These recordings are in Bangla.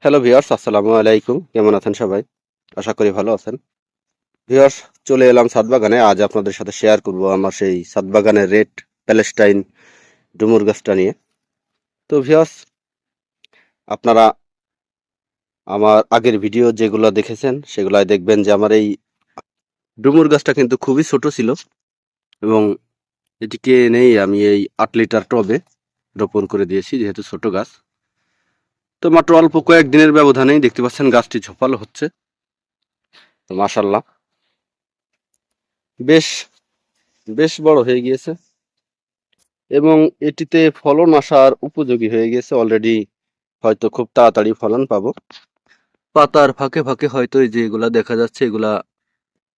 হ্যালো ভিউয়ার্স, আসসালামু আলাইকুম। কেমন আছেন সবাই? আশা করি ভালো আছেন। ভিউয়ার্স, চলে এলাম ছাদ বাগানে। আজ আপনাদের সাথে শেয়ার করব আমার সেই ছাদ বাগানের রেড প্যালেস্টাইন ডুমুর গাছটা নিয়ে। তো ভিউয়ার্স, আপনারা আমার আগের ভিডিও যেগুলো দেখেছেন সেগুলাই দেখবেন যে আমার এই ডুমুর গাছটা কিন্তু খুবই ছোট ছিল এবং এটিকে এনেই আমি এই ৮ লিটার টবে রোপণ করে দিয়েছি, যেহেতু ছোট গাছ। তো মাত্র অল্প কয়েকদিনের ব্যবধানেই দেখতে পাচ্ছেন গাছটি ঝোপালো হচ্ছে। তো মাশাআল্লাহ, বেশ বেশ বড় হয়ে গিয়েছে এবং এটিতে ফলন আসার উপযোগী হয়ে গেছে অলরেডি। হয়তো খুব তাড়াতাড়ি ফলন পাবো। পাতার ফাঁকে ফাঁকে হয়তো এই যে এগুলা দেখা যাচ্ছে, এগুলা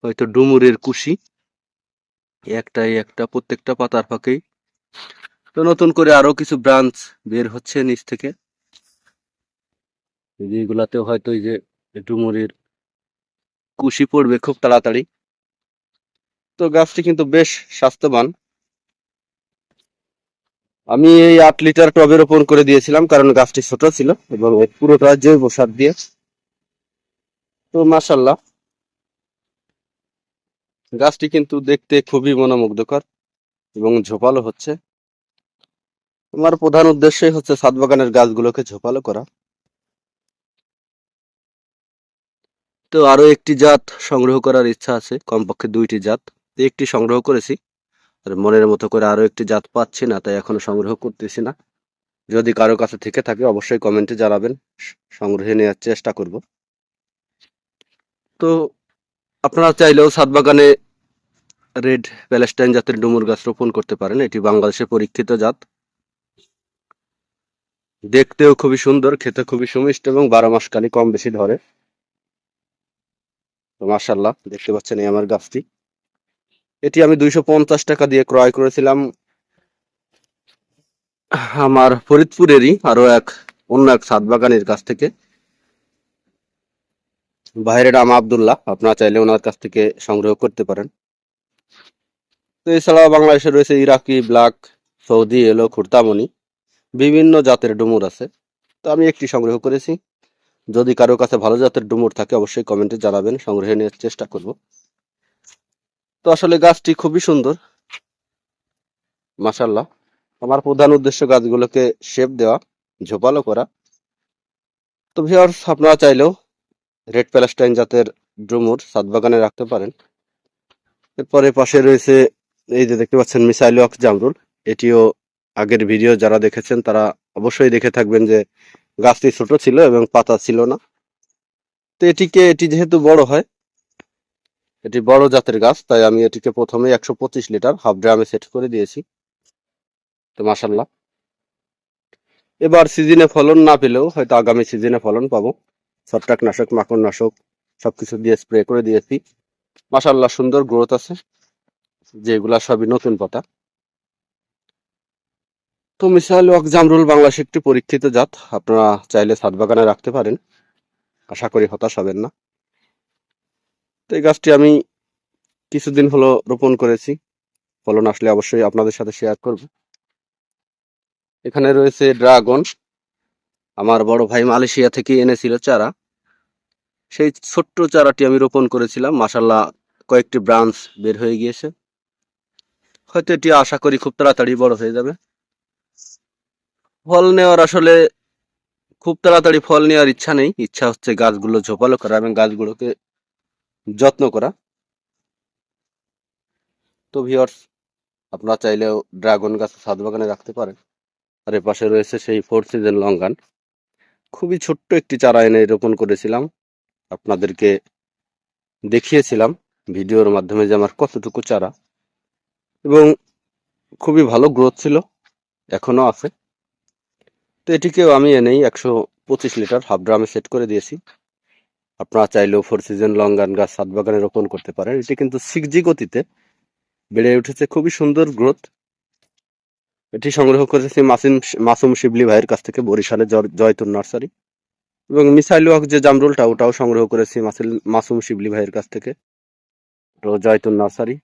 হয়তো ডুমুরের কুশি। একটাই একটা, প্রত্যেকটা পাতার ফাঁকেই। তো নতুন করে আরো কিছু ব্রাঞ্চ বের হচ্ছে নিচ থেকে। এই যে এগুলাতেও হয়তো এই যে ডুমুরের কুশি পড়বে খুব তাড়াতাড়ি। তো গাছটি কিন্তু বেশ স্বাস্থ্যবান। আমি এই ৮ লিটার টবে রোপণ করে দিয়েছিলাম কারণ গাছটি ছোট ছিল এবং এর পুরোটা জৈব সার দিয়ে। তো মাশাআল্লাহ, গাছটি কিন্তু দেখতে খুবই মনোমুগ্ধকর এবং ঝোপালো হচ্ছে। আমার প্রধান উদ্দেশ্যই হচ্ছে ছাদ বাগানের গাছগুলোকে ঝোপালো করা। তো আরো একটি জাত সংগ্রহ করার ইচ্ছা আছে, কমপক্ষে ২টি জাত। একটি সংগ্রহ করেছি, আর মনের মতো করে আরো একটি জাত পাচ্ছি না, তাই এখনো সংগ্রহ করতেছি না। যদি কারো কাছে থেকে থাকে অবশ্যই কমেন্টে জানাবেন, সংগ্রহে নেওয়ার চেষ্টা করব। তো আপনারা চাইলেও ছাদ বাগানে রেড প্যালেস্টাইন জাতের ডুমুর গাছ রোপণ করতে পারেন। এটি বাংলাদেশের পরীক্ষিত জাত। দেখতেও খুবই সুন্দর, খেতে খুবই সুমিষ্ট এবং ১২ মাস কালই কম বেশি ধরে। তো মাশাআল্লাহ, দেখতে পাচ্ছেন এই আমার গাছটি। এটি আমি ২৫০ টাকা দিয়ে ক্রয় করেছিলাম আমার ফরিদপুরেরই আরো অন্য এক ছাদ বাগানের কাছ থেকে। ভাইয়ের নাম আব্দুল্লাহ, আপনারা চাইলে ওনার কাছ থেকে সংগ্রহ করতে পারেন। তো এছাড়াও বাংলাদেশে রয়েছে ইরাকি ব্ল্যাক, সৌদি এলো, খুরতামণি, বিভিন্ন জাতের ডুমুর আছে। তো আমি একটি সংগ্রহ করেছি। যদি কারো কাছে ভালো জাতের ডুমুর থাকে অবশ্যই কমেন্টে জানাবেন, সংগ্রহে নেওয়ার চেষ্টা করব। তো আসলে গাছটি খুবই সুন্দর, মাশাআল্লাহ। আমার প্রধান উদ্দেশ্য গাছগুলোকে শেপ দেওয়া, ঝোপালো করা। তো ভিউয়ার্স, আপনারা চাইলেও রেড প্যালেস্টাইন জাতের ড্রুমুর ছাদ বাগানে রাখতে পারেন। এরপরে পাশে রয়েছে এই যে দেখতে পাচ্ছেন মিসাইলক জামরুল। এটিও আগের ভিডিও যারা দেখেছেন তারা অবশ্যই দেখে থাকবেন যে গাছটি ছোট ছিল এবং পাতা ছিল না। তো এটি যেহেতু বড় হয়, এটি বড় জাতের গাছ, তাই আমি এটিকে প্রথমে ১২৫ লিটার হাফ ড্রামে সেট করে দিয়েছি। তো মাশাআল্লাহ, এবার সিজনে ফলন না পেলেও হয়তো আগামী সিজনে ফলন পাবো। ছত্রাকনাশক, মাকড়নাশক সবকিছু দিয়ে স্প্রে করে দিয়েছি। মাশাআল্লাহ, সুন্দর গ্রোথ আছে, যেগুলা সবই নতুন পাতা। তো মিসাইল ওয়াক জামরুল বাংলাদেশে একটি পরীক্ষিত জাত, আপনারা চাইলে ছাদ বাগানে রাখতে পারেন। আশা করি হতাশ হবেন না। তো এই গাছটি আমি কিছুদিন হলো রোপণ করেছি, ফলন আসলে অবশ্যই আপনাদের সাথে শেয়ার করব। এখানে রয়েছে ড্রাগন। আমার বড় ভাই মালয়েশিয়া থেকে এনেছিল চারা। সেই ছোট্ট চারাটি আমি রোপণ করেছিলাম, মাশাআল্লাহ কয়েকটি ব্রাঞ্চ বের হয়ে গিয়েছে। হয়তো এটি আশা করি খুব তাড়াতাড়ি বড় হয়ে যাবে। ফল নেওয়ার আসলে খুব তাড়াতাড়ি ফল নেওয়ার ইচ্ছা নেই, ইচ্ছা হচ্ছে গাছগুলো ঝোপালো করা এবং গাছগুলোকে যত্ন করা। তো ভিউয়ার্স, আপনারা চাইলেও ড্রাগন গাছ ছাদ বাগানে রাখতে পারেন। আর এর পাশে রয়েছে সেই ফোর সিজন লঙ্গান। খুবই ছোট্ট একটি চারা এনে রোপণ করেছিলাম, আপনাদেরকে দেখিয়েছিলাম ভিডিওর মাধ্যমে যে আমার কতটুকু চারা, এবং খুবই ভালো গ্রোথ ছিল, এখনো আছে। তো এটিকেও আমি এনেই ১২৫ লিটার হাফ ড্রামে সেট করে দিয়েছি। আপনারা চাইলেও ফোর সিজন লঙ্গান গাছ ছাদ বাগানে রোপণ করতে পারেন। এটি কিন্তু 6G গতিতে বেড়ে উঠেছে, খুবই সুন্দর গ্রোথ। এটি সংগ্রহ করেছি মাসুম শিবলি ভাইয়ের কাছ থেকে, বরিশালের জয়তুন নার্সারি। এবং মিসাইল ওয়াক যে জামরুলটা, ওটাও সংগ্রহ করেছি মাসুম শিবলি ভাইয়ের কাছ থেকে, জয়তুন নার্সারি।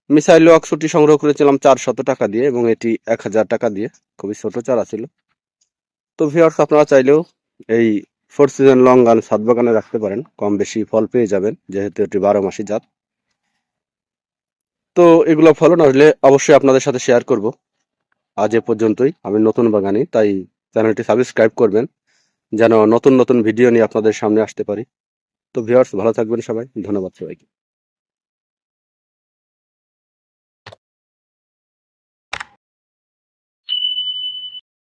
মিসাইল ওয়াক ছুটি সংগ্রহ করেছিলাম ৪০০ টাকা দিয়ে এবং এটি ১,০০০ টাকা দিয়ে। খুবই ছোট চারা ছিল। তো ভিউয়ার্স, আপনারা চাইলেও এই ফোর সিজন লং গান ছাদ বাগানে রাখতে পারেন, কম বেশি ফল পেয়ে যাবেন যেহেতু এটি 12 মাসি জাত। তো এগুলো ফলন আসলে অবশ্যই আপনাদের সাথে শেয়ার করব। আজ এ পর্যন্তই। আমি নতুন বাগানি, তাই চ্যানেলটি সাবস্ক্রাইব করবেন যেন নতুন নতুন ভিডিও নিয়ে আপনাদের সামনে আসতে পারি। তো ভিউয়ার্স, ভালো থাকবেন সবাই। ধন্যবাদ সবাইকে।